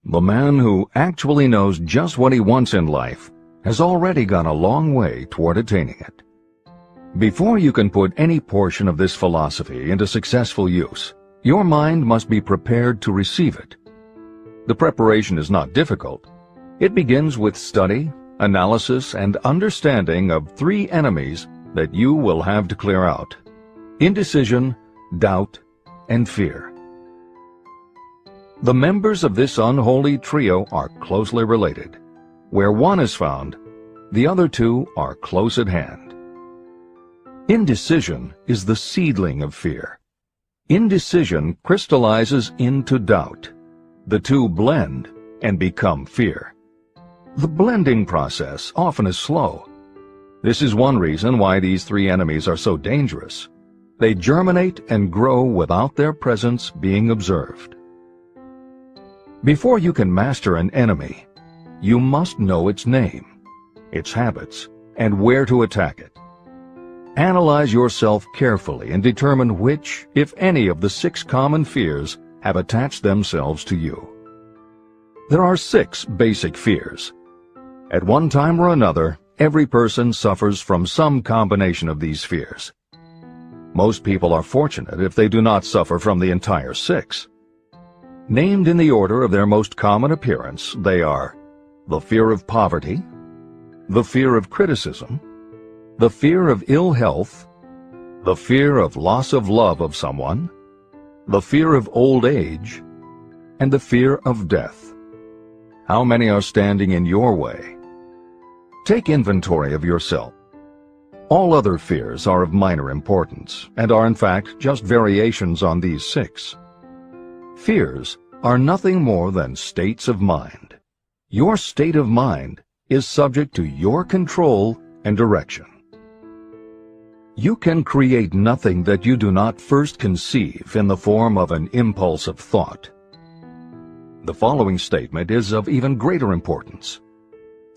The man who actually knows just what he wants in life has already gone a long way toward attaining it. Before you can put any portion of this philosophy into successful use, your mind must be prepared to receive it. The preparation is not difficult. It begins with study, analysis, and understanding of three enemies that you will have to clear out: indecision, doubt, and fear. The members of this unholy trio are closely related. Where one is found, the other two are close at hand. Indecision is the seedling of fear. Indecision crystallizes into doubt. The two blend and become fear. The blending process often is slow. This is one reason why these three enemies are so dangerous. They germinate and grow without their presence being observed. Before you can master an enemy, you must know its name, its habits, and where to attack it. Analyze yourself carefully and determine which, if any, of the 6 common fears have attached themselves to you. There are 6 basic fears. At one time or another, every person suffers from some combination of these fears. Most people are fortunate if they do not suffer from the entire 6. Named in the order of their most common appearance, they are the fear of poverty, the fear of criticism, the fear of ill health, the fear of loss of love of someone, the fear of old age, and the fear of death. How many are standing in your way? Take inventory of yourself. All other fears are of minor importance, and are in fact just variations on these 6. Fears are nothing more than states of mind. Your state of mind is subject to your control and direction. You can create nothing that you do not first conceive in the form of an impulse of thought. The following statement is of even greater importance.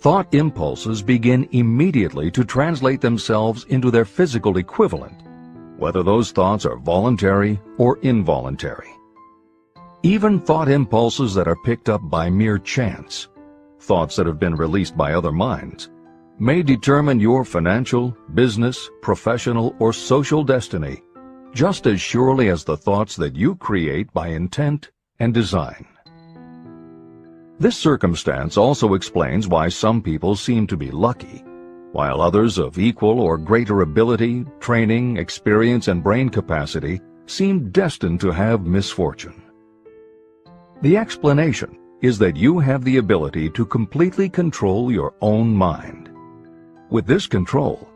Thought impulses begin immediately to translate themselves into their physical equivalent, whether those thoughts are voluntary or involuntary. Even thought impulses that are picked up by mere chance, thoughts that have been released by other minds, may determine your financial, business, professional, or social destiny just as surely as the thoughts that you create by intent and design. This circumstance also explains why some people seem to be lucky, while others of equal or greater ability, training, experience, and brain capacity seem destined to have misfortune. The explanation is that you have the ability to completely control your own mind. With this control,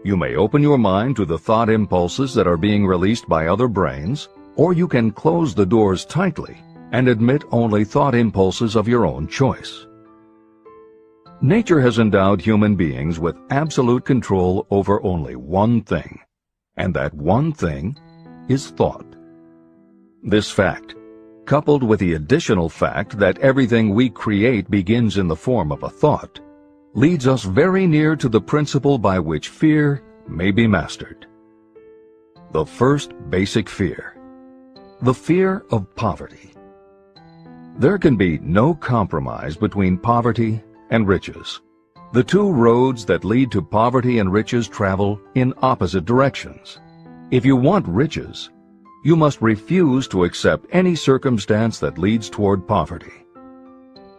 you may open your mind to the thought impulses that are being released by other brains, or you can close the doors tightly and admit only thought impulses of your own choice. Nature has endowed human beings with absolute control over only one thing, and that one thing is thought. This fact, coupled with the additional fact that everything we create begins in the form of a thought, leads us very near to the principle by which fear may be mastered. The first basic fear, the fear of poverty. There can be no compromise between poverty and riches. The two roads that lead to poverty and riches travel in opposite directions. If you want riches, you must refuse to accept any circumstance that leads toward poverty.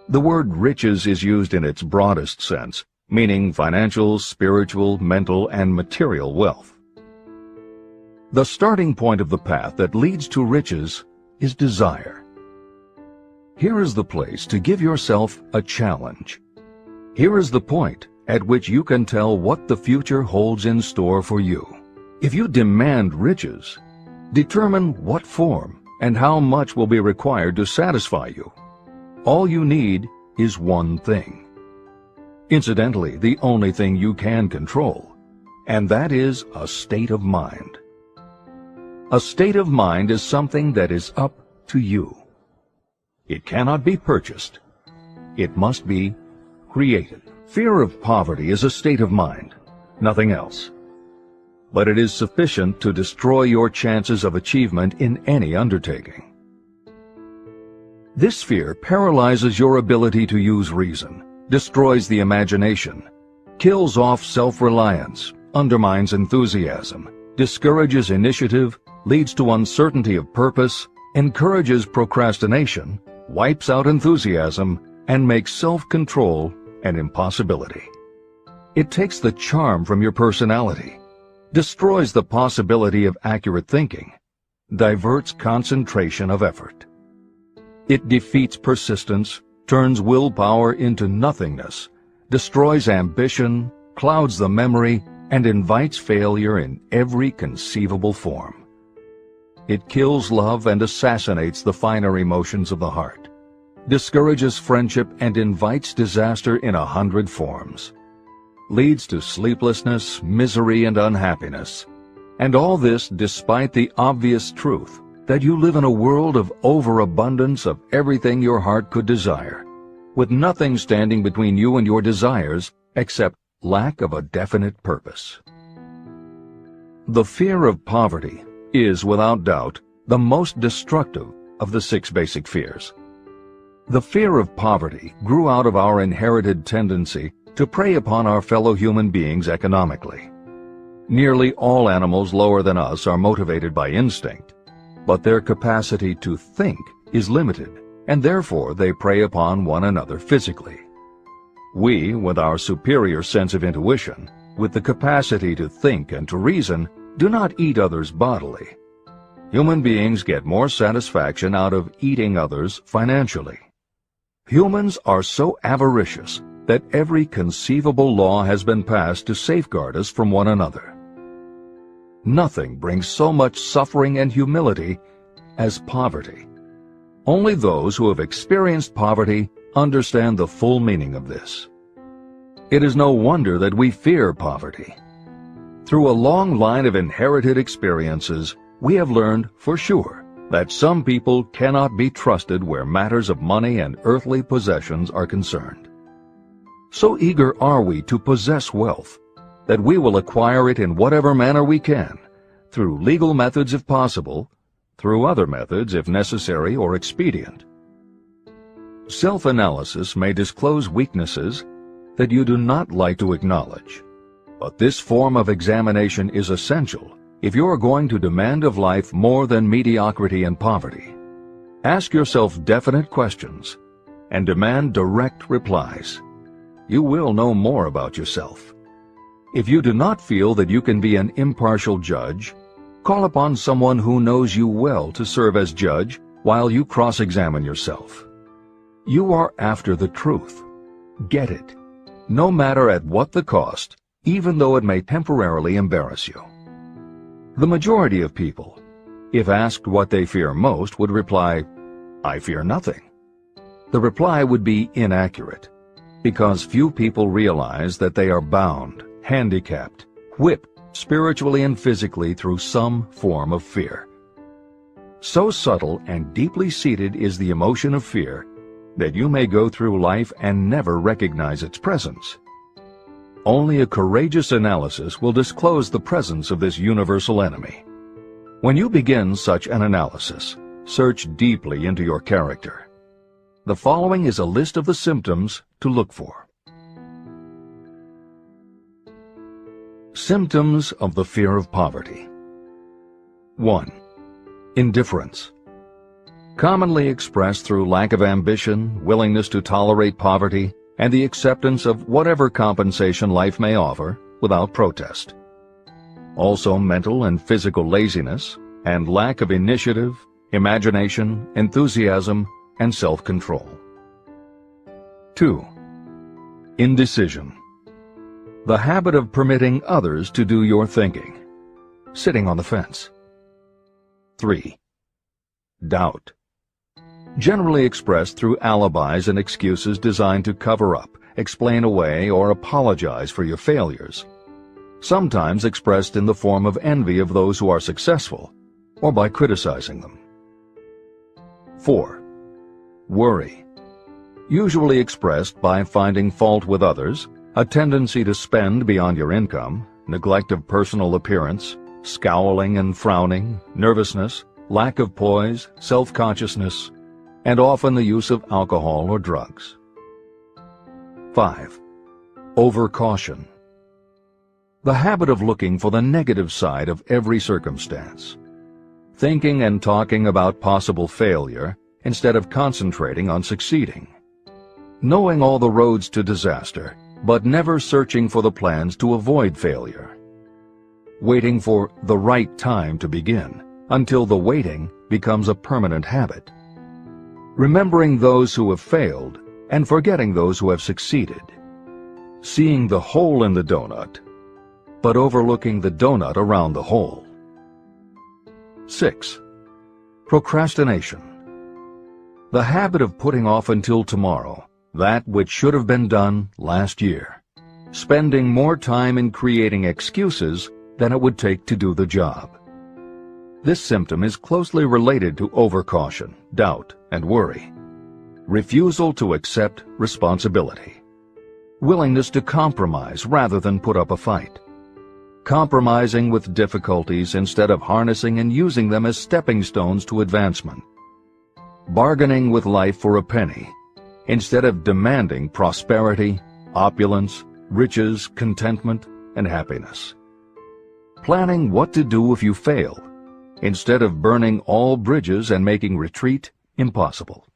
The word riches is used in its broadest sense, meaning financial, spiritual, mental, and material wealth. The starting point of the path that leads to riches is desire. Here is the place to give yourself a challenge. Here is the point at which you can tell what the future holds in store for you. If you demand riches, determine what form and how much will be required to satisfy you. All you need is one thing. Incidentally, the only thing you can control, and that is a state of mind. A state of mind is something that is up to you. It cannot be purchased. It must be created. Fear of poverty is a state of mind, nothing else. But it is sufficient to destroy your chances of achievement in any undertaking. This fear paralyzes your ability to use reason, destroys the imagination, kills off self-reliance, undermines enthusiasm, discourages initiative, leads to uncertainty of purpose, encourages procrastination, wipes out enthusiasm, and makes self-control an impossibility. It takes the charm from your personality, destroys the possibility of accurate thinking, diverts concentration of effort. It defeats persistence, turns willpower into nothingness, destroys ambition, clouds the memory, and invites failure in every conceivable form. It kills love and assassinates the finer emotions of the heart, discourages friendship and invites disaster in 100 forms, leads to sleeplessness, misery, and unhappiness. And all this despite the obvious truth that you live in a world of overabundance of everything your heart could desire, with nothing standing between you and your desires except lack of a definite purpose. The fear of poverty is, without doubt, the most destructive of the 6 basic fears. The fear of poverty grew out of our inherited tendency to prey upon our fellow human beings economically. Nearly all animals lower than us are motivated by instinct, but their capacity to think is limited, and therefore they prey upon one another physically. We, with our superior sense of intuition, with the capacity to think and to reason, do not eat others bodily. Human beings get more satisfaction out of eating others financially. Humans are so avaricious that every conceivable law has been passed to safeguard us from one another. Nothing brings so much suffering and humility as poverty. Only those who have experienced poverty understand the full meaning of this. It is no wonder that we fear poverty. Through a long line of inherited experiences, we have learned for sure that some people cannot be trusted where matters of money and earthly possessions are concerned. So eager are we to possess wealth that we will acquire it in whatever manner we can, through legal methods if possible, through other methods if necessary or expedient. Self-analysis may disclose weaknesses that you do not like to acknowledge, but this form of examination is essential if you are going to demand of life more than mediocrity and poverty. Ask yourself definite questions and demand direct replies. You will know more about yourself. If you do not feel that you can be an impartial judge, call upon someone who knows you well to serve as judge while you cross-examine yourself. You are after the truth. Get it, no matter at what the cost, even though it may temporarily embarrass you. The majority of people, if asked what they fear most, would reply, "I fear nothing." The reply would be inaccurate, because few people realize that they are bound, handicapped, whipped spiritually and physically through some form of fear. So subtle and deeply seated is the emotion of fear that you may go through life and never recognize its presence. Only a courageous analysis will disclose the presence of this universal enemy. When you begin such an analysis, search deeply into your character. The following is a list of the symptoms to look for. Symptoms of the fear of poverty. 1. Indifference. Commonly expressed through lack of ambition, willingness to tolerate poverty, and the acceptance of whatever compensation life may offer without protest. Also mental and physical laziness and lack of initiative, imagination, enthusiasm, and self-control. 2. Indecision. The habit of permitting others to do your thinking, sitting on the fence. 3. Doubt. Generally expressed through alibis and excuses designed to cover up, explain away, or apologize for your failures. Sometimes expressed in the form of envy of those who are successful, or by criticizing them. 4. Worry. Usually expressed by finding fault with others, a tendency to spend beyond your income, neglect of personal appearance, scowling and frowning, nervousness, lack of poise, self-consciousness, and often the use of alcohol or drugs. 5. Overcaution. The habit of looking for the negative side of every circumstance. Thinking and talking about possible failure instead of concentrating on succeeding. Knowing all the roads to disaster, but never searching for the plans to avoid failure. Waiting for the right time to begin, until the waiting becomes a permanent habit. Remembering those who have failed and forgetting those who have succeeded. Seeing the hole in the donut, but overlooking the donut around the hole. 6. Procrastination. The habit of putting off until tomorrow that which should have been done last year, spending more time in creating excuses than it would take to do the job. This symptom is closely related to overcaution, doubt, and worry. Refusal to accept responsibility. Willingness to compromise rather than put up a fight. Compromising with difficulties instead of harnessing and using them as stepping stones to advancement. Bargaining with life for a penny instead of demanding prosperity, opulence, riches, contentment, and happiness. Planning what to do if you fail instead of burning all bridges and making retreat impossible.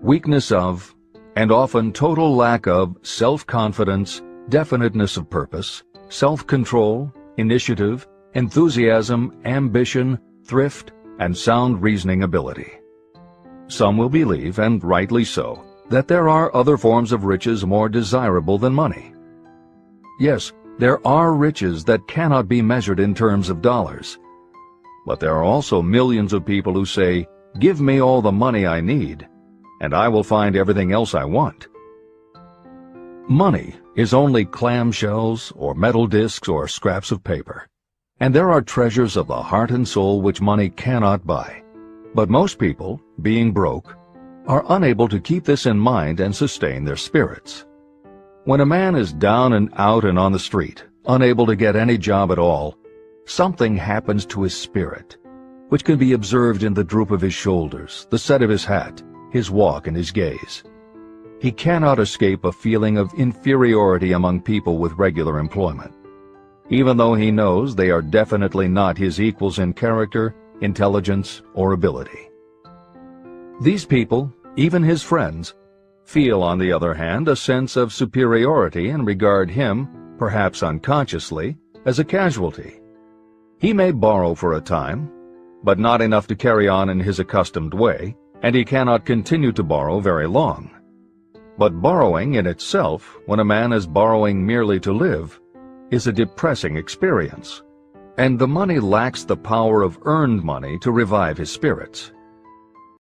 Weakness of, and often total lack of, self-confidence, definiteness of purpose, self-control, initiative, enthusiasm, ambition, thrift, and sound reasoning ability. Some will believe, and rightly so, that there are other forms of riches more desirable than money. Yes, there are riches that cannot be measured in terms of dollars. But there are also millions of people who say, "Give me all the money I need, and I will find everything else I want." Money is only clamshells or metal discs or scraps of paper. And there are treasures of the heart and soul which money cannot buy. But most people, being broke, are unable to keep this in mind and sustain their spirits. When a man is down and out and on the street, unable to get any job at all, something happens to his spirit, which can be observed in the droop of his shoulders, the set of his hat, his walk, and his gaze. He cannot escape a feeling of inferiority among people with regular employment, even though he knows they are definitely not his equals in character, intelligence, or ability. These people, even his friends, feel, on the other hand, a sense of superiority and regard him, perhaps unconsciously, as a casualty. He may borrow for a time, but not enough to carry on in his accustomed way, and he cannot continue to borrow very long. But borrowing in itself, when a man is borrowing merely to live, is a depressing experience, and the money lacks the power of earned money to revive his spirits.